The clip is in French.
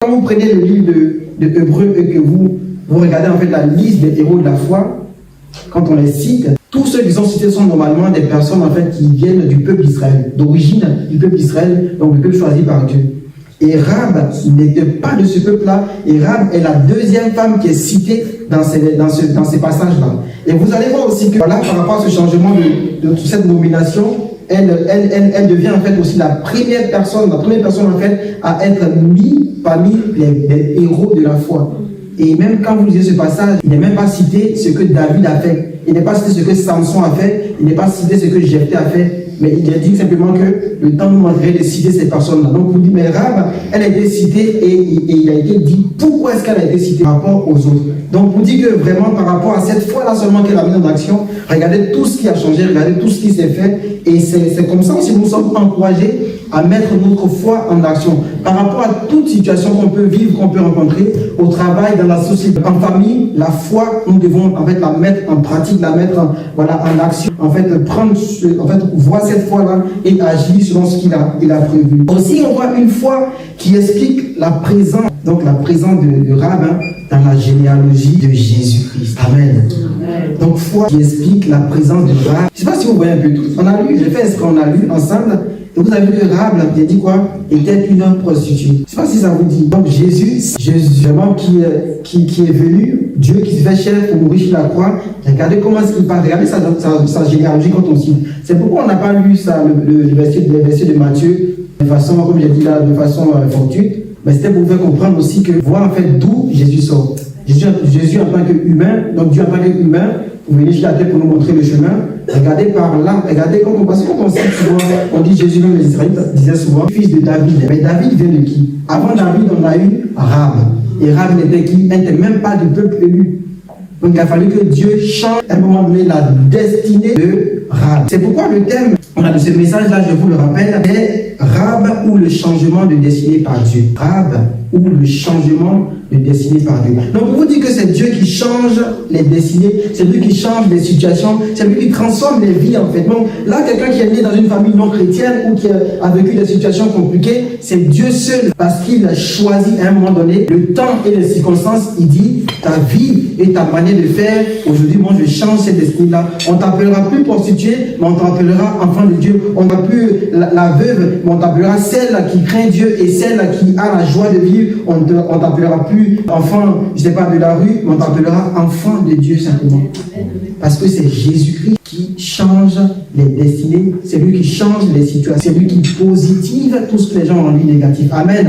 Quand vous prenez le livre de Hébreux et que vous regardez en fait la liste des héros de la foi, quand on les cite, tous ceux qui sont cités sont normalement des personnes en fait qui viennent du peuple d'Israël, d'origine du peuple d'Israël, donc le peuple choisi par Dieu. Et Rahab n'était pas de ce peuple-là, et Rahab est la deuxième femme qui est citée dans ces passages-là. Et vous allez voir aussi que là, par rapport à ce changement de cette nomination, elle devient en fait aussi la première personne en fait à être mise parmi les héros de la foi. Et même quand vous lisez ce passage, il n'est même pas cité ce que David a fait, il n'est pas cité ce que Samson a fait, il n'est pas cité ce que Jephthé a fait, mais il a dit simplement que le temps nous manquerait de citer ces personnes-là. Donc vous dites, mais Rahab, elle a été citée et il a été dit pourquoi est-ce qu'elle a été citée par rapport aux autres. Donc vous dites que vraiment par rapport à cette fois-là seulement qu'elle a mis en action, regardez tout ce qui a changé, regardez tout ce qui s'est fait, et c'est comme ça aussi nous sommes encouragés à mettre notre foi en action. Par rapport à toute situation qu'on peut vivre, qu'on peut rencontrer, au travail, dans la société, en famille, la foi, nous devons en fait la mettre en pratique, la mettre en action, en fait voir cette foi-là et agir selon ce qu'il a prévu. Aussi, on voit une foi qui explique la présence, donc la présence de Rahab dans la généalogie de Jésus-Christ. Amen. Donc foi qui explique la présence de Rahab. Je ne sais pas si vous voyez un peu tout. On a lu, j'ai fait ce qu'on a lu ensemble. Et vous avez vu que Rahab, il a dit quoi? Était une prostituée. Je ne sais pas si ça vous dit. Donc Jésus vraiment qui est venu, Dieu qui se fait chair pour mourir sur la croix. Regardez comment est-ce qu'il parle. Regardez sa généalogie quand on cite. C'est pourquoi on n'a pas lu ça, le verset de Matthieu, de façon, comme j'ai dit là, de façon fortuite. Mais c'était pour vous faire comprendre aussi que voir en fait d'où Jésus sort. Jésus en tant qu'humain, donc Dieu en tant qu'humain, vous venez sur la terre pour nous montrer le chemin. Regardez par là, regardez quand on cite souvent, on dit Jésus, même les Israélites disaient souvent, fils de David. Mais David vient de qui? Avant David, on a eu Rahab. Et Rahab n'était qui? Elle n'était même pas du peuple élu. Donc il a fallu que Dieu change à un moment donné la destinée de Rahab. C'est pourquoi le thème de ce message-là, je vous le rappelle, est Rahab ou le changement de destinée par Dieu. Rahab ou le changement de destinée par Dieu. Donc on vous dit que c'est Dieu qui change les destinées, c'est lui qui change les situations, c'est lui qui transforme les vies en fait. Donc là, quelqu'un qui est né dans une famille non chrétienne ou qui a vécu des situations compliquées, c'est Dieu seul, parce qu'il a choisi à un moment donné le temps et les circonstances. Il dit, ta vie et ta manière de faire, aujourd'hui, moi je change cette destinée-là. On ne t'appellera plus prostituée, mais on t'appellera enfant de Dieu. On n'a plus la veuve, mais on t'appellera celle qui craint Dieu et celle qui a la joie de vivre. On t'appellera plus enfant, je ne sais pas, de la rue, mais on t'appellera enfant de Dieu simplement. Parce que c'est Jésus-Christ qui change les destinées, c'est lui qui change les situations, c'est lui qui positive tout ce que les gens ont rendu négatif. Amen.